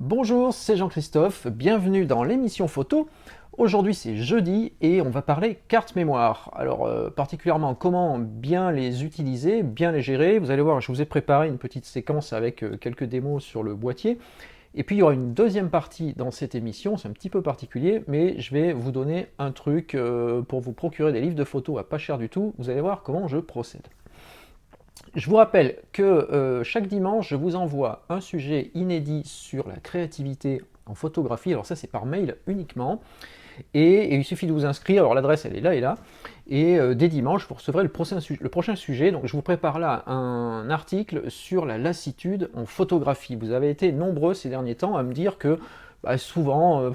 Bonjour, c'est Jean-Christophe, bienvenue dans l'émission photo. Aujourd'hui c'est jeudi et on va parler carte mémoire. Alors particulièrement comment bien les utiliser, bien les gérer. Vous allez voir, je vous ai préparé une petite séquence avec quelques démos sur le boîtier. Et puis il y aura une deuxième partie dans cette émission, c'est un petit peu particulier, mais je vais vous donner un truc pour vous procurer des livres de photos à pas cher du tout. Vous allez voir comment je procède. Je vous rappelle que chaque dimanche, je vous envoie un sujet inédit sur la créativité en photographie. Alors ça, c'est par mail uniquement. Et il suffit de vous inscrire. Alors l'adresse, elle est là et là. Et dès dimanche, vous recevrez le prochain sujet. Donc je vous prépare là un article sur la lassitude en photographie. Vous avez été nombreux ces derniers temps à me dire que souvent,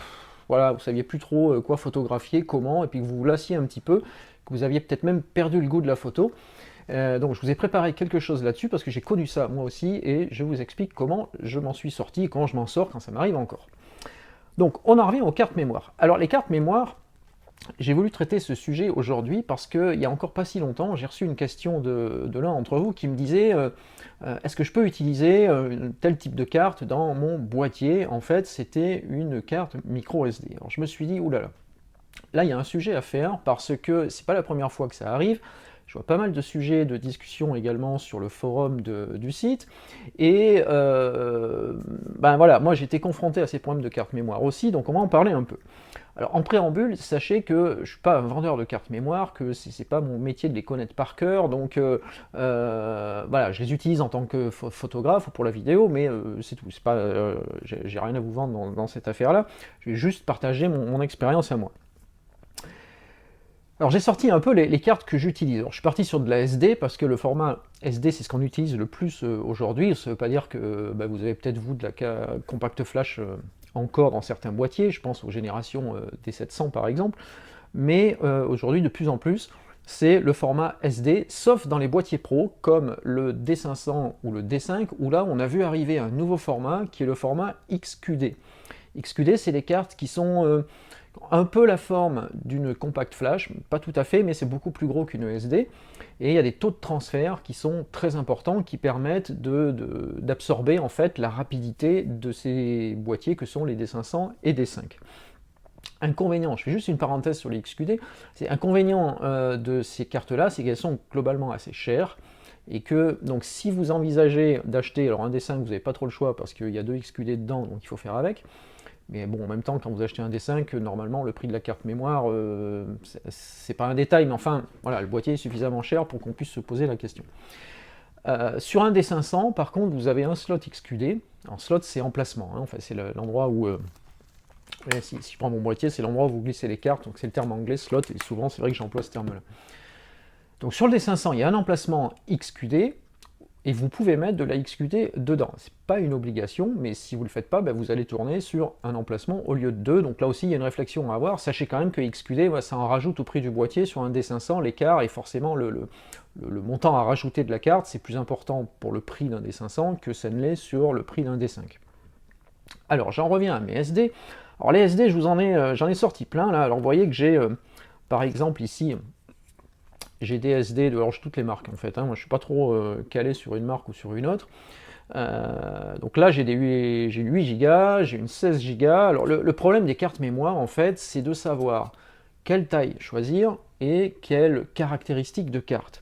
voilà, vous ne saviez plus trop quoi photographier, comment, et puis que vous vous lassiez un petit peu, que vous aviez peut-être même perdu le goût de la photo. Donc je vous ai préparé quelque chose là-dessus parce que j'ai connu ça moi aussi et je vous explique comment je m'en suis sorti et comment je m'en sors quand ça m'arrive encore. Donc on en revient aux cartes mémoire. Alors les cartes mémoire, j'ai voulu traiter ce sujet aujourd'hui parce qu'il n'y a encore pas si longtemps, j'ai reçu une question de l'un d'entre vous qui me disait est-ce que je peux utiliser tel type de carte dans mon boîtier. En fait c'était une carte micro SD. Alors je me suis dit oulala, là il y a un sujet à faire parce que c'est pas la première fois que ça arrive. Je vois pas mal de sujets de discussion également sur le forum du site. Et voilà, moi j'ai été confronté à ces problèmes de carte mémoire aussi, donc on va en parler un peu. Alors en préambule, sachez que je ne suis pas un vendeur de cartes mémoire, que c'est pas mon métier de les connaître par cœur, donc voilà, je les utilise en tant que photographe ou pour la vidéo, mais c'est tout. C'est pas, j'ai rien à vous vendre dans cette affaire-là. Je vais juste partager mon expérience à moi. Alors j'ai sorti un peu les cartes que j'utilise. Alors je suis parti sur de la SD parce que le format SD c'est ce qu'on utilise le plus aujourd'hui. Ça ne veut pas dire que vous avez peut-être vous de la compact flash encore dans certains boîtiers, je pense aux générations D700 par exemple, mais aujourd'hui de plus en plus c'est le format SD, sauf dans les boîtiers pro comme le D500 ou le D5 où là on a vu arriver un nouveau format qui est le format XQD. XQD c'est des cartes qui sont un peu la forme d'une compact flash, pas tout à fait, mais c'est beaucoup plus gros qu'une SD, et il y a des taux de transfert qui sont très importants, qui permettent d'absorber en fait la rapidité de ces boîtiers que sont les D500 et D5. Inconvénient, je fais juste une parenthèse sur les XQD, c'est inconvénient de ces cartes-là, c'est qu'elles sont globalement assez chères, et que donc si vous envisagez d'acheter, alors un D5 vous n'avez pas trop le choix parce qu'il y a deux XQD dedans, donc il faut faire avec. Mais bon, en même temps, quand vous achetez un D5, normalement, le prix de la carte mémoire, c'est pas un détail, mais enfin, voilà, le boîtier est suffisamment cher pour qu'on puisse se poser la question. Sur un D500, par contre, vous avez un slot XQD. En slot, c'est emplacement. Hein, enfin, c'est l'endroit où... si je prends mon boîtier, c'est l'endroit où vous glissez les cartes, donc c'est le terme anglais, slot, et souvent, c'est vrai que j'emploie ce terme-là. Donc sur le D500, il y a un emplacement XQD, et vous pouvez mettre de la XQD dedans. C'est pas une obligation, mais si vous le faites pas, vous allez tourner sur un emplacement au lieu de deux. Donc là aussi, il y a une réflexion à avoir. Sachez quand même que XQD, ça en rajoute au prix du boîtier. Sur un D500, l'écart et forcément le montant à rajouter de la carte, c'est plus important pour le prix d'un D500 que ça ne l'est sur le prix d'un D5. Alors, j'en reviens à mes SD. Alors les SD, j'en ai sorti plein là. Alors vous voyez que j'ai, par exemple ici, j'ai des SD, alors j'ai toutes les marques en fait, hein. Moi je suis pas trop calé sur une marque ou sur une autre. Donc là j'ai une 8 Go, j'ai une 16 Go. Alors le problème des cartes mémoire en fait, c'est de savoir quelle taille choisir et quelles caractéristiques de carte.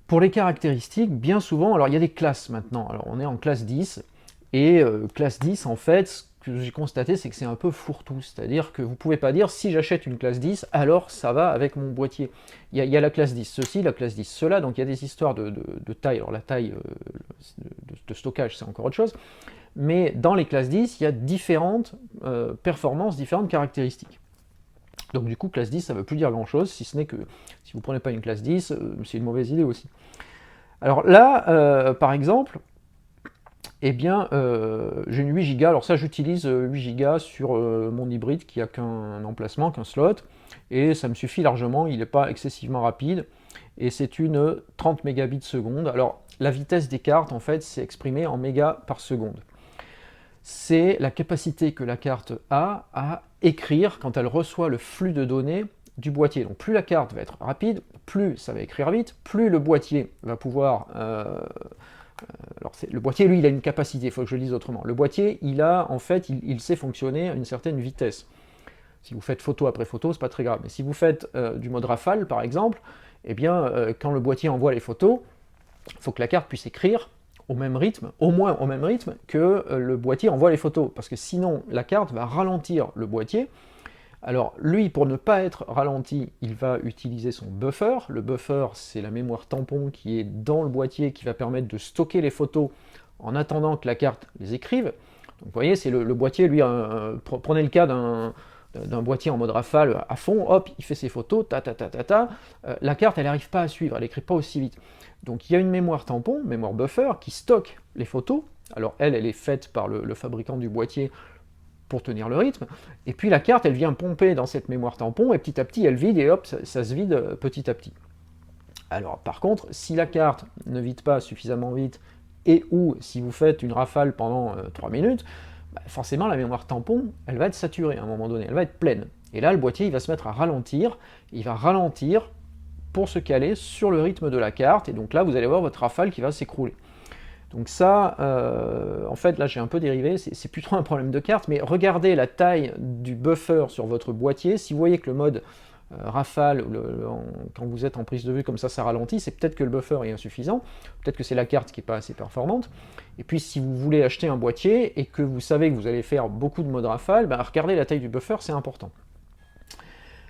Pour les caractéristiques, bien souvent, alors il y a des classes maintenant, alors on est en classe 10, et classe 10 en fait, ce que j'ai constaté c'est que c'est un peu fourre-tout, c'est-à-dire que vous ne pouvez pas dire si j'achète une classe 10, alors ça va avec mon boîtier. Il y a la classe 10 ceci, la classe 10 cela, donc il y a des histoires de taille, alors la taille de stockage c'est encore autre chose, mais dans les classes 10, il y a différentes performances, différentes caractéristiques. Donc du coup, classe 10, ça ne veut plus dire grand-chose, si ce n'est que si vous ne prenez pas une classe 10, c'est une mauvaise idée aussi. Alors là, par exemple, eh bien, j'ai une 8 Go, alors ça j'utilise 8 Go sur mon hybride qui a qu'un emplacement, qu'un slot, et ça me suffit largement, il n'est pas excessivement rapide, et c'est une 30 mégabits seconde. Alors la vitesse des cartes, en fait, c'est exprimé en mégas par seconde. C'est la capacité que la carte a à écrire quand elle reçoit le flux de données du boîtier. Donc plus la carte va être rapide, plus ça va écrire vite, plus le boîtier va pouvoir Alors le boîtier, lui, il a une capacité, il faut que je le dise autrement. Le boîtier, il a, en fait, il sait fonctionner à une certaine vitesse. Si vous faites photo après photo, c'est pas très grave. Mais si vous faites du mode rafale, par exemple, eh bien, quand le boîtier envoie les photos, il faut que la carte puisse écrire au même rythme, au moins au même rythme que le boîtier envoie les photos. Parce que sinon, la carte va ralentir le boîtier. Alors lui, pour ne pas être ralenti, il va utiliser son buffer. Le buffer, c'est la mémoire tampon qui est dans le boîtier, qui va permettre de stocker les photos en attendant que la carte les écrive. Donc vous voyez, c'est le boîtier, lui, prenez le cas d'un boîtier en mode rafale à fond, hop, il fait ses photos, la carte, elle n'arrive pas à suivre, elle n'écrit pas aussi vite. Donc il y a une mémoire tampon, mémoire buffer, qui stocke les photos. Alors elle est faite par le fabricant du boîtier pour tenir le rythme, et puis la carte, elle vient pomper dans cette mémoire tampon, et petit à petit, elle vide, et hop, ça se vide petit à petit. Alors par contre, si la carte ne vide pas suffisamment vite, et ou si vous faites une rafale pendant 3 minutes, forcément la mémoire tampon, elle va être saturée à un moment donné, elle va être pleine. Et là, le boîtier, il va se mettre à ralentir, il va ralentir pour se caler sur le rythme de la carte, et donc là, vous allez voir votre rafale qui va s'écrouler. Donc ça, en fait, là j'ai un peu dérivé, c'est plus trop un problème de carte, mais regardez la taille du buffer sur votre boîtier. Si vous voyez que le mode rafale, quand vous êtes en prise de vue comme ça ralentit, c'est peut-être que le buffer est insuffisant, peut-être que c'est la carte qui n'est pas assez performante. Et puis si vous voulez acheter un boîtier et que vous savez que vous allez faire beaucoup de mode rafale, ben, regardez la taille du buffer, c'est important.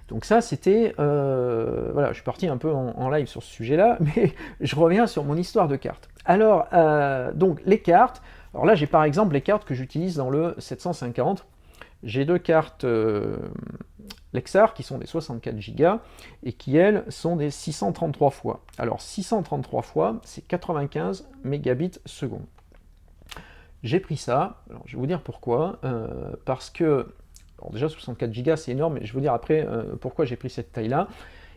Donc ça, c'était... voilà, je suis parti un peu en live sur ce sujet-là, mais je reviens sur mon histoire de cartes. Alors, donc les cartes, alors là j'ai par exemple les cartes que j'utilise dans le 750. J'ai deux cartes Lexar qui sont des 64 Go et qui, elles, sont des 633 fois. Alors 633 fois, c'est 95 mégabits seconde. J'ai pris ça, alors je vais vous dire pourquoi, parce que... Alors déjà 64 Go c'est énorme, mais je vais vous dire après pourquoi j'ai pris cette taille-là.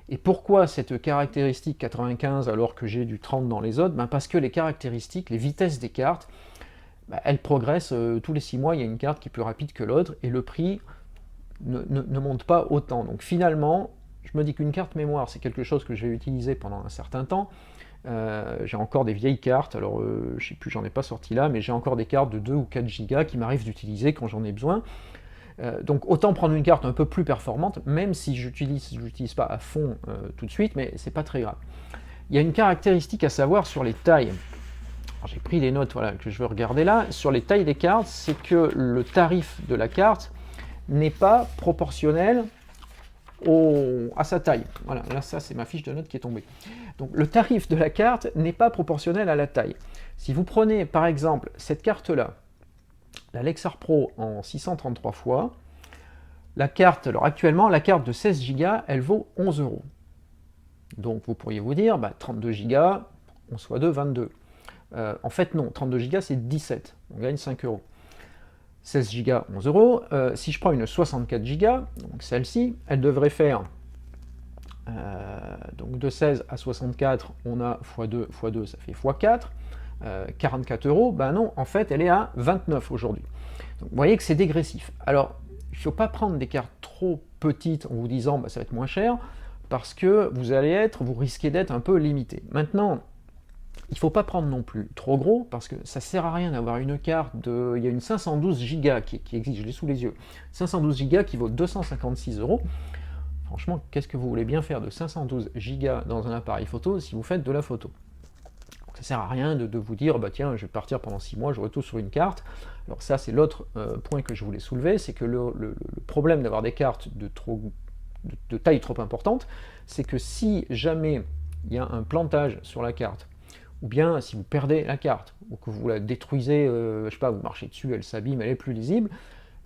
Et pourquoi cette caractéristique 95 alors que j'ai du 30 dans les autres? Parce que les caractéristiques, les vitesses des cartes, elles progressent tous les 6 mois, il y a une carte qui est plus rapide que l'autre, et le prix ne monte pas autant. Donc finalement, je me dis qu'une carte mémoire, c'est quelque chose que je vais utiliser pendant un certain temps. J'ai encore des vieilles cartes, alors je sais plus, j'en ai pas sorti là, mais j'ai encore des cartes de 2 ou 4 Go qui m'arrivent d'utiliser quand j'en ai besoin. Donc autant prendre une carte un peu plus performante, même si je l'utilise pas à fond tout de suite, mais c'est pas très grave. Il y a une caractéristique à savoir sur les tailles. J'ai pris les notes voilà, que je veux regarder là. Sur les tailles des cartes, c'est que le tarif de la carte n'est pas proportionnel à sa taille. Voilà, là ça c'est ma fiche de notes qui est tombée. Donc le tarif de la carte n'est pas proportionnel à la taille. Si vous prenez par exemple cette carte-là, la Lexar Pro en 633 fois, la carte, alors actuellement, la carte de 16 Go, elle vaut 11 €. Donc vous pourriez vous dire, 32 Go, 11 x 2, 22. En fait non, 32 Go c'est 17, on gagne 5 €. 16 Go, 11 €. Si je prends une 64 Go, donc celle-ci, elle devrait faire, donc de 16 à 64, on a x2, ça fait x4. 44 €, ben non, en fait, elle est à 29 aujourd'hui. Donc, vous voyez que c'est dégressif. Alors, il ne faut pas prendre des cartes trop petites en vous disant ça va être moins cher, parce que vous risquez d'être un peu limité. Maintenant, il ne faut pas prendre non plus trop gros, parce que ça ne sert à rien d'avoir une carte de... Il y a une 512 Go qui existe, je l'ai sous les yeux. 512 Go qui vaut 256 €. Franchement, qu'est-ce que vous voulez bien faire de 512 Go dans un appareil photo si vous faites de la photo? Ça sert à rien de vous dire, tiens, je vais partir pendant 6 mois, j'aurai tout sur une carte. Alors ça, c'est l'autre point que je voulais soulever, c'est que le problème d'avoir des cartes de taille trop importante, c'est que si jamais il y a un plantage sur la carte, ou bien si vous perdez la carte, ou que vous la détruisez, je sais pas, vous marchez dessus, elle s'abîme, elle est plus lisible,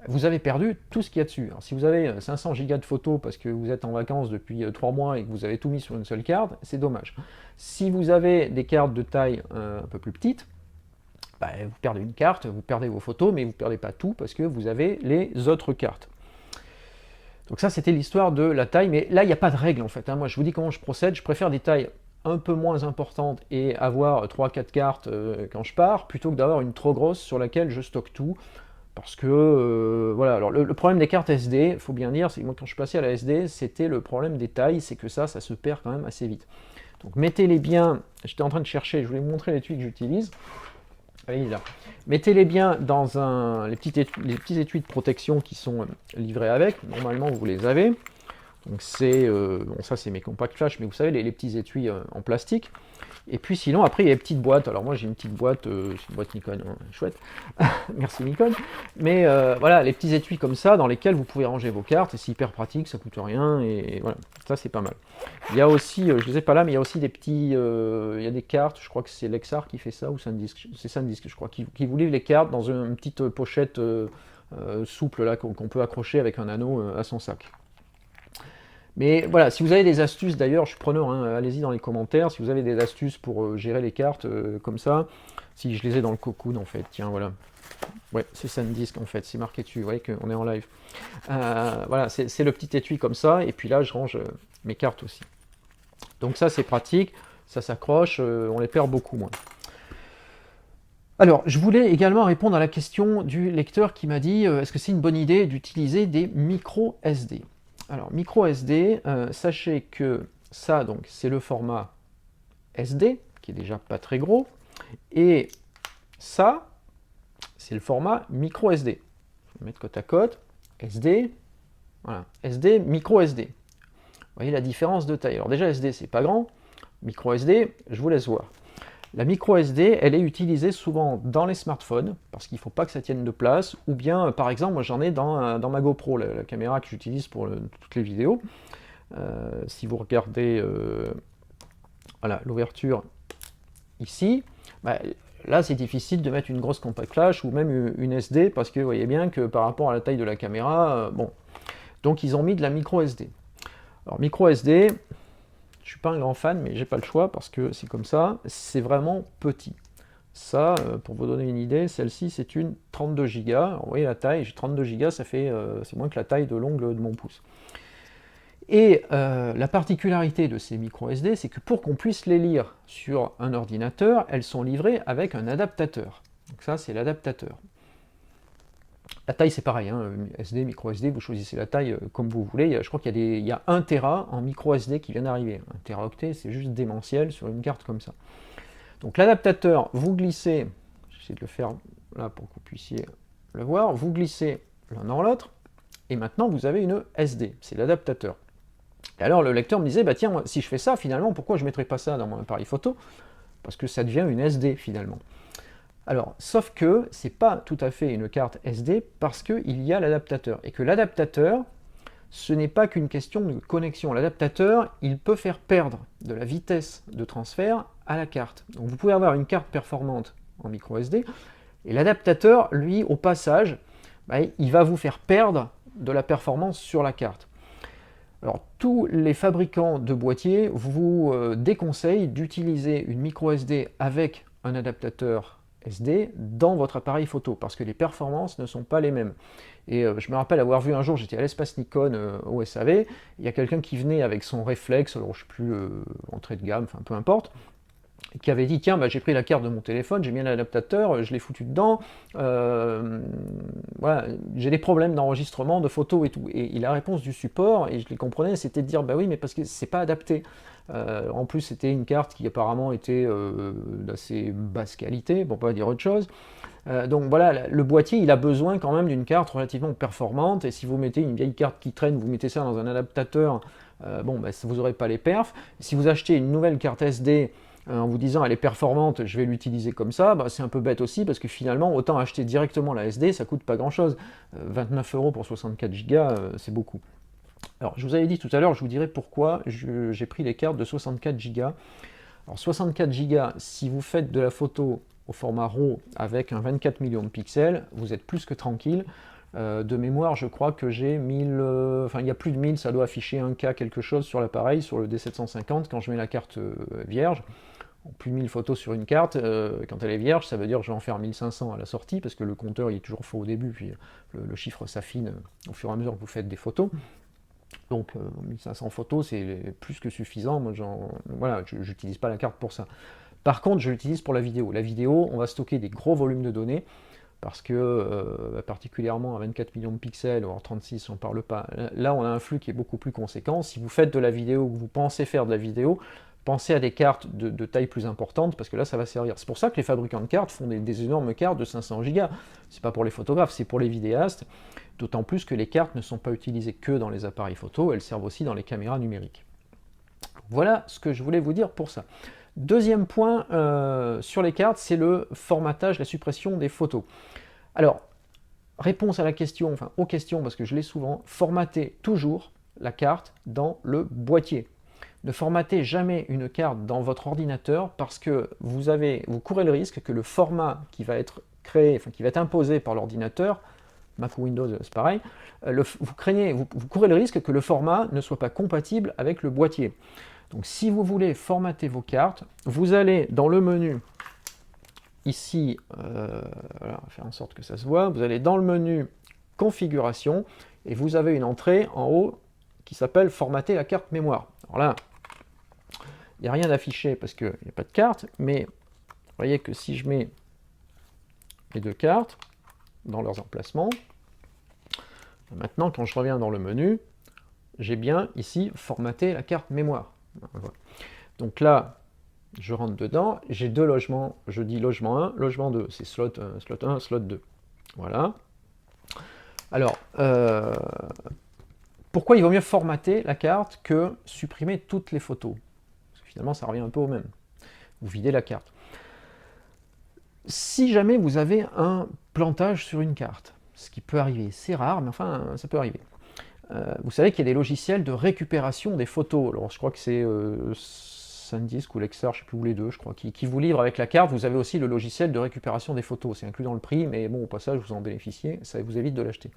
vous avez perdu tout ce qu'il y a dessus. Alors, si vous avez 500 Go de photos parce que vous êtes en vacances depuis 3 mois et que vous avez tout mis sur une seule carte, c'est dommage. Si vous avez des cartes de taille un peu plus petite, vous perdez une carte, vous perdez vos photos, mais vous ne perdez pas tout parce que vous avez les autres cartes. Donc ça, c'était l'histoire de la taille, mais là, il n'y a pas de règle en fait. Moi, je vous dis comment je procède. Je préfère des tailles un peu moins importantes et avoir 3-4 cartes quand je pars, plutôt que d'avoir une trop grosse sur laquelle je stocke tout. Parce que, voilà, alors le problème des cartes SD, il faut bien dire, c'est que moi quand je suis passé à la SD, c'était le problème des tailles, c'est que ça se perd quand même assez vite. Donc mettez-les bien, j'étais en train de chercher, je voulais vous montrer l'étui que j'utilise. Allez, là. Mettez-les bien dans les petits étuis de protection qui sont livrés avec. Normalement, vous les avez. Donc c'est, bon, ça c'est mes compact flash, mais vous savez, les petits étuis en plastique. Et puis sinon, après, il y a les petites boîtes. Alors moi, j'ai une petite boîte, c'est une boîte Nikon, hein, chouette. Merci Nikon. Mais voilà, les petits étuis comme ça, dans lesquels vous pouvez ranger vos cartes. Et c'est hyper pratique, ça coûte rien. Et voilà, ça c'est pas mal. Il y a aussi, je ne les ai pas là, mais il y a aussi des petits, il y a des cartes, je crois que c'est Lexar qui fait ça, ou SanDisk, c'est SanDisk, je crois, qui vous livre les cartes dans une petite pochette souple là qu'on peut accrocher avec un anneau à son sac. Mais voilà, si vous avez des astuces, d'ailleurs, je suis preneur, hein, allez-y dans les commentaires, si vous avez des astuces pour gérer les cartes comme ça, si je les ai dans le cocoon en fait, tiens, voilà. Ouais, c'est SanDisk en fait, c'est marqué dessus, vous voyez qu'on est en live. Voilà, c'est le petit étui comme ça, et puis là, je range mes cartes aussi. Donc ça, c'est pratique, ça s'accroche, on les perd beaucoup moins. Alors, je voulais également répondre à la question du lecteur qui m'a dit est-ce que c'est une bonne idée d'utiliser des micro SD? Alors, micro SD, sachez que ça, donc, c'est le format SD, qui est déjà pas très gros, et ça, c'est le format micro SD. Je vais mettre côte à côte, SD, voilà, SD, micro SD. Vous voyez la différence de taille. Alors déjà, SD, c'est pas grand, micro SD, je vous laisse voir. La micro SD, elle est utilisée souvent dans les smartphones, parce qu'il ne faut pas que ça tienne de place, ou bien, par exemple, moi j'en ai dans ma GoPro, la caméra que j'utilise pour toutes les vidéos. Si vous regardez voilà, l'ouverture ici, bah, là c'est difficile de mettre une grosse compact flash ou même une SD, parce que vous voyez bien que par rapport à la taille de la caméra, bon. Donc ils ont mis de la micro SD. Alors micro SD, je suis pas un grand fan, mais j'ai pas le choix parce que c'est comme ça. C'est vraiment petit. Ça, pour vous donner une idée, celle-ci c'est une 32 Go. Alors, vous voyez la taille, j'ai 32 Go, ça fait c'est moins que la taille de l'ongle de mon pouce. Et la particularité de ces micro SD, c'est que pour qu'on puisse les lire sur un ordinateur, elles sont livrées avec un adaptateur. Donc ça, c'est l'adaptateur. La taille, c'est pareil, hein, SD, micro SD, vous choisissez la taille comme vous voulez. Je crois qu'il y a 1 Tera en micro SD qui vient d'arriver. 1 Teraoctet, c'est juste démentiel sur une carte comme ça. Donc l'adaptateur, vous glissez, j'essaie de le faire là pour que vous puissiez le voir, vous glissez l'un dans l'autre, et maintenant vous avez une SD, c'est l'adaptateur. Et alors le lecteur me disait, bah tiens, si je fais ça, finalement, pourquoi je ne mettrais pas ça dans mon appareil photo? Parce que ça devient une SD finalement. Alors, sauf que c'est pas tout à fait une carte SD parce qu'il y a l'adaptateur. Et que l'adaptateur, ce n'est pas qu'une question de connexion. L'adaptateur, il peut faire perdre de la vitesse de transfert à la carte. Donc vous pouvez avoir une carte performante en micro SD, et l'adaptateur, lui, au passage, bah, il va vous faire perdre de la performance sur la carte. Alors, tous les fabricants de boîtiers vous déconseillent d'utiliser une micro SD avec un adaptateur SD dans votre appareil photo, parce que les performances ne sont pas les mêmes. Et je me rappelle avoir vu un jour, j'étais à l'espace Nikon au SAV, il y a quelqu'un qui venait avec son réflexe, alors je ne sais plus, entrée de gamme, enfin peu importe, qui avait dit tiens, bah, j'ai pris la carte de mon téléphone, j'ai mis un adaptateur, je l'ai foutu dedans, voilà, j'ai des problèmes d'enregistrement, de photos et tout. Et la réponse du support, et je les comprenais, c'était de dire bah oui, mais parce que c'est pas adapté. En plus, c'était une carte qui apparemment était d'assez basse qualité, pour pas dire autre chose. Donc voilà, le boîtier, il a besoin quand même d'une carte relativement performante, et si vous mettez une vieille carte qui traîne, vous mettez ça dans un adaptateur, bon, bah, vous n'aurez pas les perfs. Si vous achetez une nouvelle carte SD, en vous disant elle est performante, je vais l'utiliser comme ça, bah, c'est un peu bête aussi, parce que finalement, autant acheter directement la SD, ça coûte pas grand chose. 29 € pour 64 Go, c'est beaucoup. Alors, je vous avais dit tout à l'heure, je vous dirai pourquoi j'ai pris les cartes de 64 Go. Alors, 64 Go, si vous faites de la photo au format RAW avec un 24 millions de pixels, vous êtes plus que tranquille. De mémoire, je crois que j'ai 1000, enfin il y a plus de 1000, ça doit afficher 1K quelque chose sur l'appareil, sur le D750, quand je mets la carte vierge. Plus de 1000 photos sur une carte, quand elle est vierge, ça veut dire que je vais en faire 1500 à la sortie, parce que le compteur il est toujours faux au début, puis le chiffre s'affine au fur et à mesure que vous faites des photos. Donc 1500 photos, c'est plus que suffisant. Moi, voilà, je n'utilise pas la carte pour ça. Par contre, je l'utilise pour la vidéo. La vidéo, on va stocker des gros volumes de données, parce que particulièrement à 24 millions de pixels, ou 36, on ne parle pas. Là, on a un flux qui est beaucoup plus conséquent. Si vous faites de la vidéo, que vous pensez faire de la vidéo, pensez à des cartes de taille plus importante, parce que là, ça va servir. C'est pour ça que les fabricants de cartes font des énormes cartes de 500 Go. C'est pas pour les photographes, c'est pour les vidéastes, d'autant plus que les cartes ne sont pas utilisées que dans les appareils photo, elles servent aussi dans les caméras numériques. Voilà ce que je voulais vous dire pour ça. Deuxième point sur les cartes, c'est le formatage, la suppression des photos. Alors, réponse à la question, enfin aux questions, parce que je l'ai souvent, formatez toujours la carte dans le boîtier. Ne formatez jamais une carte dans votre ordinateur parce que vous courez le risque que le format qui va être créé, enfin qui va être imposé par l'ordinateur, Mac ou Windows, c'est pareil, vous courez le risque que le format ne soit pas compatible avec le boîtier. Donc si vous voulez formater vos cartes, vous allez dans le menu, ici, voilà, on va faire en sorte que ça se voit, vous allez dans le menu configuration, et vous avez une entrée en haut qui s'appelle formater la carte mémoire. Alors là, il n'y a rien d'affiché parce qu'il n'y a pas de carte, mais vous voyez que si je mets les deux cartes dans leurs emplacements, maintenant quand je reviens dans le menu, j'ai bien ici formaté la carte mémoire. Voilà. Donc là, je rentre dedans, j'ai deux logements, je dis logement 1, logement 2, c'est slot 1, slot 2. Voilà. Alors, pourquoi il vaut mieux formater la carte que supprimer toutes les photos? Parce que finalement, ça revient un peu au même. Vous videz la carte. Si jamais vous avez un plantage sur une carte, ce qui peut arriver, c'est rare, mais enfin, ça peut arriver. Vous savez qu'il y a des logiciels de récupération des photos. Alors, je crois que c'est SanDisk ou Lexar, je ne sais plus où les deux, je crois, qui vous livrent avec la carte. Vous avez aussi le logiciel de récupération des photos. C'est inclus dans le prix, mais bon, au passage, vous en bénéficiez, ça vous évite de l'acheter.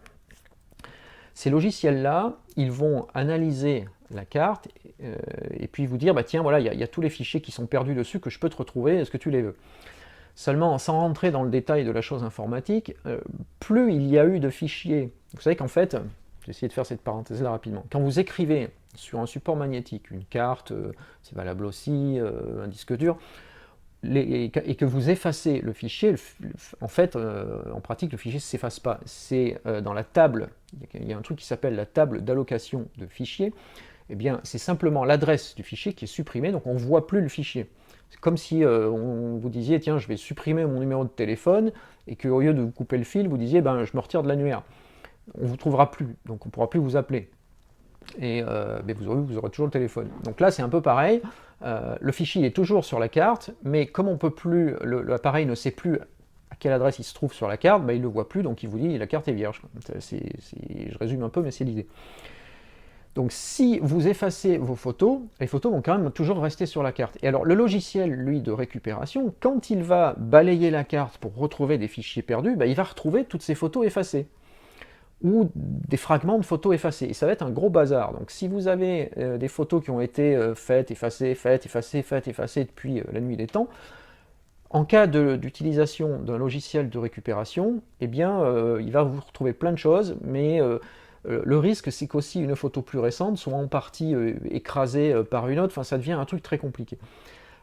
Ces logiciels-là, ils vont analyser la carte et puis vous dire, bah tiens, voilà, il y a tous les fichiers qui sont perdus dessus que je peux te retrouver, est-ce que tu les veux? Seulement, sans rentrer dans le détail de la chose informatique, plus il y a eu de fichiers, vous savez qu'en fait, j'ai essayé de faire cette parenthèse-là rapidement, quand vous écrivez sur un support magnétique, une carte, c'est valable aussi, un disque dur, et que vous effacez le fichier, en fait, en pratique, le fichier ne s'efface pas. C'est dans la table, il y a un truc qui s'appelle la table d'allocation de fichiers, eh bien, c'est simplement l'adresse du fichier qui est supprimée, donc on ne voit plus le fichier. C'est comme si on vous disiez, tiens, je vais supprimer mon numéro de téléphone, et qu'au lieu de vous couper le fil, vous disiez, ben, je me retire de l'annuaire. On ne vous trouvera plus, donc on ne pourra plus vous appeler. Et mais vous aurez toujours le téléphone. Donc là, c'est un peu pareil. Le fichier est toujours sur la carte, mais comme on peut plus, l'appareil ne sait plus à quelle adresse il se trouve sur la carte, bah, il ne le voit plus, donc il vous dit la carte est vierge. Je résume un peu, mais c'est l'idée. Donc si vous effacez vos photos, les photos vont quand même toujours rester sur la carte. Et alors le logiciel, lui, de récupération, quand il va balayer la carte pour retrouver des fichiers perdus, bah, il va retrouver toutes ces photos effacées ou des fragments de photos effacés. Et ça va être un gros bazar. Donc si vous avez des photos qui ont été faites, effacées depuis la nuit des temps, en cas d'utilisation d'un logiciel de récupération, eh bien, il va vous retrouver plein de choses, mais le risque, c'est qu'aussi une photo plus récente soit en partie écrasée par une autre, enfin ça devient un truc très compliqué.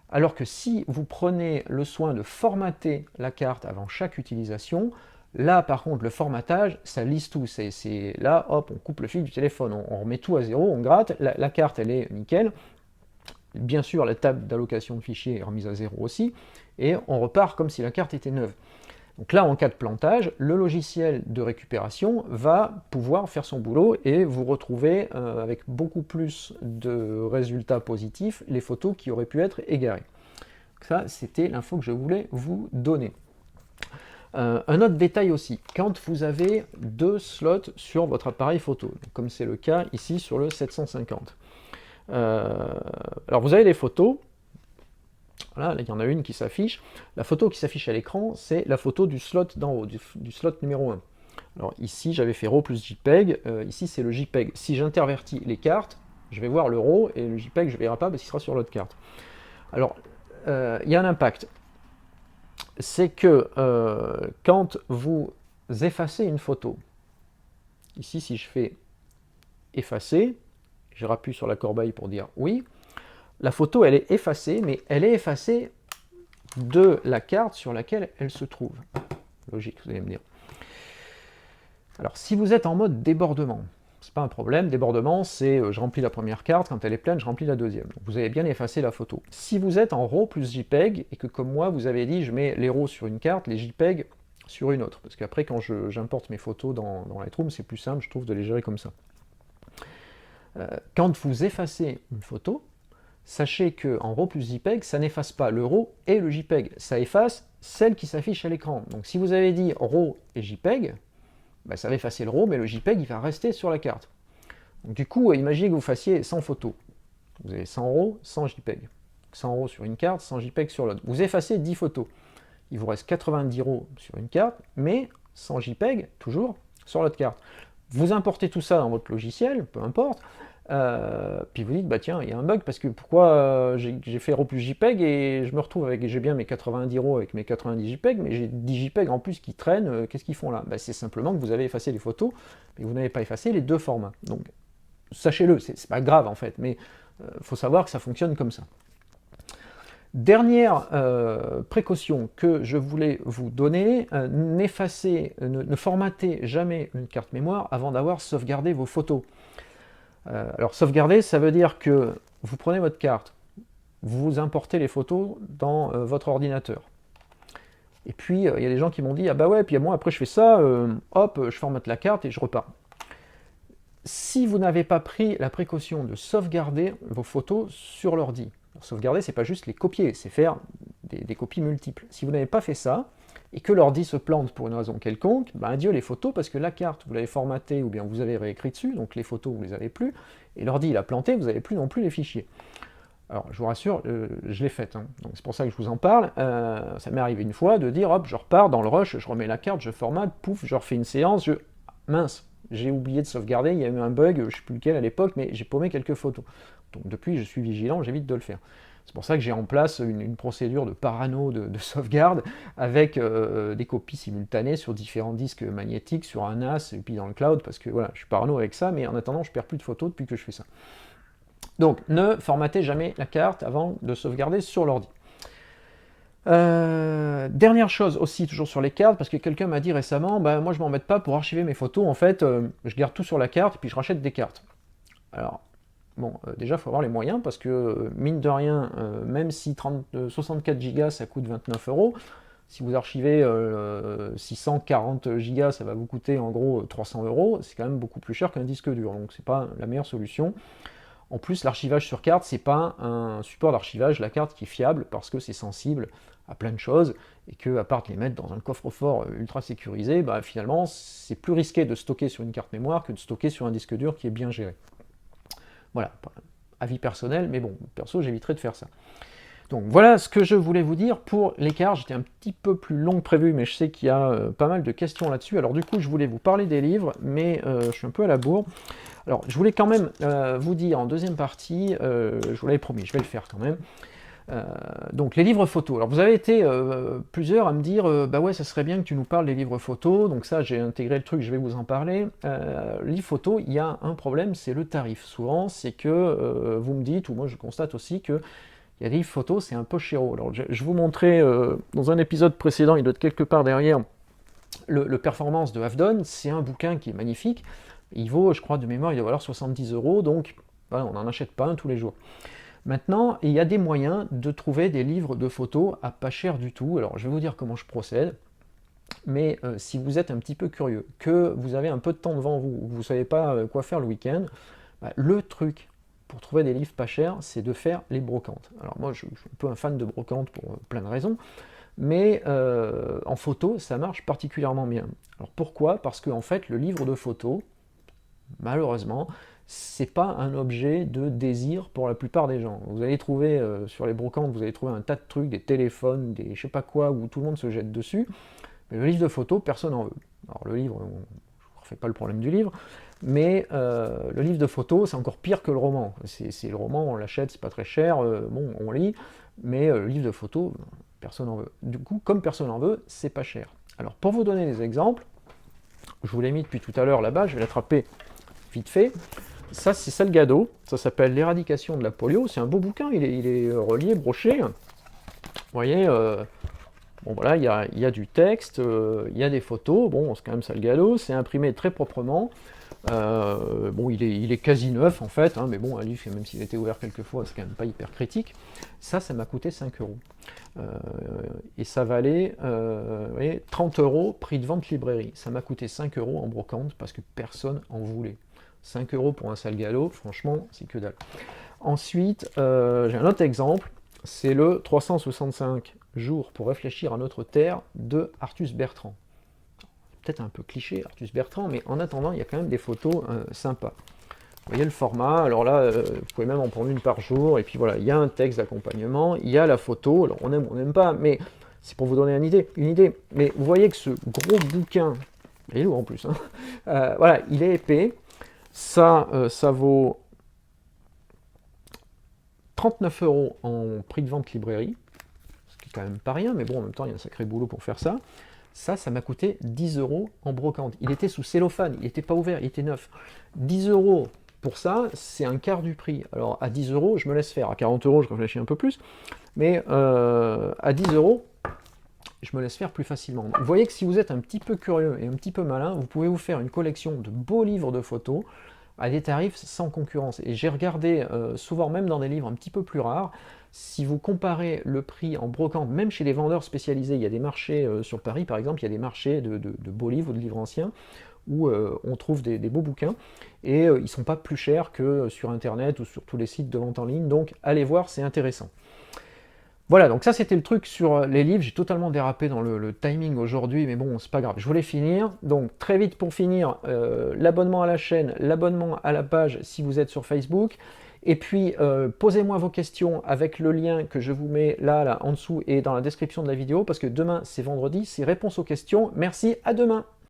Alors que si vous prenez le soin de formater la carte avant chaque utilisation, là, par contre, le formatage, ça lisse tout. C'est là, hop, on coupe le fil du téléphone, on remet tout à zéro, on gratte, la carte, elle est nickel. Bien sûr, la table d'allocation de fichiers est remise à zéro aussi, et on repart comme si la carte était neuve. Donc là, en cas de plantage, le logiciel de récupération va pouvoir faire son boulot et vous retrouver avec beaucoup plus de résultats positifs les photos qui auraient pu être égarées. Donc ça, c'était l'info que je voulais vous donner. Un autre détail aussi, quand vous avez deux slots sur votre appareil photo, comme c'est le cas ici sur le 750. Alors vous avez les photos, voilà, là, il y en a une qui s'affiche. La photo qui s'affiche à l'écran, c'est la photo du slot d'en haut, du slot numéro 1. Alors ici, j'avais fait RAW plus JPEG, ici c'est le JPEG. Si j'intervertis les cartes, je vais voir le RAW, et le JPEG, je ne verrai pas parce qu'il sera sur l'autre carte. Alors, il y a un impact. C'est que quand vous effacez une photo, ici si je fais effacer, je rappuie sur la corbeille pour dire oui, la photo elle est effacée, mais elle est effacée de la carte sur laquelle elle se trouve. Logique, vous allez me dire. Alors si vous êtes en mode débordement, c'est pas un problème. Débordement, c'est je remplis la première carte, quand elle est pleine, je remplis la deuxième. Donc vous avez bien effacé la photo. Si vous êtes en RAW plus JPEG, et que comme moi, vous avez dit, je mets les RAW sur une carte, les JPEG sur une autre, parce qu'après, quand j'importe mes photos dans Lightroom, c'est plus simple, je trouve, de les gérer comme ça. Quand vous effacez une photo, sachez qu'en RAW plus JPEG, ça n'efface pas le RAW et le JPEG, ça efface celle qui s'affiche à l'écran. Donc si vous avez dit RAW et JPEG, bah, ça va effacer le RAW, mais le JPEG il va rester sur la carte. Donc, du coup, imaginez que vous fassiez 100 photos. Vous avez 100 RAW, 100 JPEG. 100 RAW sur une carte, 100 JPEG sur l'autre. Vous effacez 10 photos. Il vous reste 90 RAW sur une carte, mais 100 JPEG toujours sur l'autre carte. Vous importez tout ça dans votre logiciel, peu importe, puis vous dites, bah tiens, il y a un bug, parce que pourquoi j'ai fait RAW plus JPEG et je me retrouve avec, j'ai bien mes 90 RAW avec mes 90 JPEG, mais j'ai 10 JPEG en plus qui traînent, qu'est-ce qu'ils font là? Bah, c'est simplement que vous avez effacé les photos, mais vous n'avez pas effacé les deux formats. Donc, sachez-le, c'est pas grave en fait, mais il faut savoir que ça fonctionne comme ça. Dernière précaution que je voulais vous donner, ne formatez jamais une carte mémoire avant d'avoir sauvegardé vos photos. Alors sauvegarder, ça veut dire que vous prenez votre carte, vous importez les photos dans votre ordinateur. Et puis il y a des gens qui m'ont dit, ah bah ouais, puis moi après je fais ça, hop, je formate la carte et je repars. Si vous n'avez pas pris la précaution de sauvegarder vos photos sur l'ordi, sauvegarder, c'est pas juste les copier, c'est faire des copies multiples. Si vous n'avez pas fait ça, et que l'ordi se plante pour une raison quelconque, ben adieu les photos, parce que la carte, vous l'avez formatée, ou bien vous avez réécrit dessus, donc les photos, vous les avez plus, et l'ordi, il a planté, vous n'avez plus non plus les fichiers. Alors, je vous rassure, je l'ai faite, hein. Donc c'est pour ça que je vous en parle. Ça m'est arrivé une fois de dire, hop, je repars dans le rush, je remets la carte, je formate, pouf, je refais une séance, mince, j'ai oublié de sauvegarder, il y a eu un bug, je ne sais plus lequel à l'époque, mais j'ai paumé quelques photos. Donc depuis, je suis vigilant, j'évite de le faire. C'est pour ça que j'ai en place une procédure de parano de sauvegarde avec des copies simultanées sur différents disques magnétiques, sur un NAS et puis dans le cloud, parce que voilà, je suis parano avec ça, mais en attendant, je perds plus de photos depuis que je fais ça. Donc, ne formatez jamais la carte avant de sauvegarder sur l'ordi. Dernière chose aussi, toujours sur les cartes, parce que quelqu'un m'a dit récemment, bah, moi je m'embête pas pour archiver mes photos, en fait, je garde tout sur la carte et puis je rachète des cartes. Alors, bon, déjà, il faut avoir les moyens, parce que, mine de rien, même si 64 Go ça coûte 29 €, si vous archivez 640 Go, ça va vous coûter en gros 300 €, c'est quand même beaucoup plus cher qu'un disque dur, donc c'est pas la meilleure solution. En plus, l'archivage sur carte, c'est pas un support d'archivage, la carte qui est fiable, parce que c'est sensible à plein de choses, et que, à part de les mettre dans un coffre-fort ultra sécurisé, bah, finalement, c'est plus risqué de stocker sur une carte mémoire que de stocker sur un disque dur qui est bien géré. Voilà, avis personnel, mais bon, perso, j'éviterai de faire ça. Donc voilà ce que je voulais vous dire pour l'écart. J'étais un petit peu plus long que prévu, mais je sais qu'il y a pas mal de questions là-dessus. Alors du coup, je voulais vous parler des livres, mais je suis un peu à la bourre. Alors, je voulais quand même vous dire en deuxième partie, je vous l'avais promis, je vais le faire quand même. Donc les livres photos. Alors vous avez été plusieurs à me dire bah ouais, ça serait bien que tu nous parles des livres photos. Donc ça, j'ai intégré le truc, je vais vous en parler. Livres photos, il y a un problème, c'est le tarif. Souvent, c'est que vous me dites, ou moi je constate aussi que il y a des livres photos, c'est un peu chéro. Alors je vous montrais dans un épisode précédent, il doit être quelque part derrière, le Performance de Havdon. C'est un bouquin qui est magnifique. Il vaut, je crois, de mémoire, il doit valoir 70 €, donc voilà, on n'en achète pas un tous les jours. Maintenant, il y a des moyens de trouver des livres de photos à pas cher du tout. Alors, je vais vous dire comment je procède, mais si vous êtes un petit peu curieux, que vous avez un peu de temps devant vous, vous ne savez pas quoi faire le week-end, bah, le truc pour trouver des livres pas chers, c'est de faire les brocantes. Alors moi, je suis un peu un fan de brocantes pour plein de raisons, mais en photo, ça marche particulièrement bien. Alors pourquoi? Parce qu'en fait, le livre de photos, malheureusement, c'est pas un objet de désir pour la plupart des gens. Vous allez trouver sur les brocantes, vous allez trouver un tas de trucs, des téléphones, des je sais pas quoi, où tout le monde se jette dessus, mais le livre de photos, personne n'en veut. Alors le livre, je ne refais pas le problème du livre, mais le livre de photos, c'est encore pire que le roman. C'est le roman, on l'achète, c'est pas très cher, bon, on lit, mais le livre de photos, personne n'en veut. Du coup, comme personne n'en veut, c'est pas cher. Alors pour vous donner des exemples, je vous l'ai mis depuis tout à l'heure là-bas, je vais l'attraper vite fait. Ça, c'est Salgado, ça s'appelle L'éradication de la polio, c'est un beau bouquin, il est relié, broché. Vous voyez, Bon voilà, il y a du texte, il y a des photos, bon c'est quand même ça le galop, c'est imprimé très proprement. Bon, il est quasi neuf en fait, hein, mais bon, un livre, même s'il était ouvert quelques fois, c'est quand même pas hyper critique. Ça m'a coûté 5 euros. Et ça valait vous voyez, 30 euros, prix de vente librairie. Ça m'a coûté 5 euros en brocante parce que personne en voulait. 5 euros pour un sale galop, franchement, c'est que dalle. Ensuite, j'ai un autre exemple, c'est le 365 jours pour réfléchir à notre Terre de Arthus Bertrand. Peut-être un peu cliché, Arthus Bertrand, mais en attendant, il y a quand même des photos sympas. Vous voyez le format, alors là, vous pouvez même en prendre une par jour, et puis voilà, il y a un texte d'accompagnement, il y a la photo, alors on aime ou on n'aime pas, mais c'est pour vous donner une idée. Mais vous voyez que ce gros bouquin, il est lourd en plus, hein, voilà, il est épais, ça vaut 39 euros en prix de vente librairie, ce qui est quand même pas rien, mais bon, en même temps, il y a un sacré boulot pour faire ça. Ça m'a coûté 10 euros en brocante. Il était sous cellophane, il n'était pas ouvert, il était neuf. 10 euros pour ça, c'est un quart du prix. Alors à 10 euros, je me laisse faire. À 40 euros, je réfléchis un peu plus. Mais à 10 euros, je me laisse faire plus facilement. Vous voyez que si vous êtes un petit peu curieux et un petit peu malin, vous pouvez vous faire une collection de beaux livres de photos à des tarifs sans concurrence. Et j'ai regardé, souvent même dans des livres un petit peu plus rares, si vous comparez le prix en brocante, même chez les vendeurs spécialisés, il y a des marchés sur Paris par exemple, il y a des marchés de beaux livres ou de livres anciens, où on trouve des beaux bouquins, et ils ne sont pas plus chers que sur internet ou sur tous les sites de vente en ligne, donc allez voir, c'est intéressant. Voilà, donc ça c'était le truc sur les livres, j'ai totalement dérapé dans le timing aujourd'hui, mais bon, c'est pas grave, je voulais finir. Donc très vite pour finir, l'abonnement à la chaîne, l'abonnement à la page si vous êtes sur Facebook, et puis posez-moi vos questions avec le lien que je vous mets là en dessous et dans la description de la vidéo, parce que demain c'est vendredi, c'est réponse aux questions. Merci, à demain!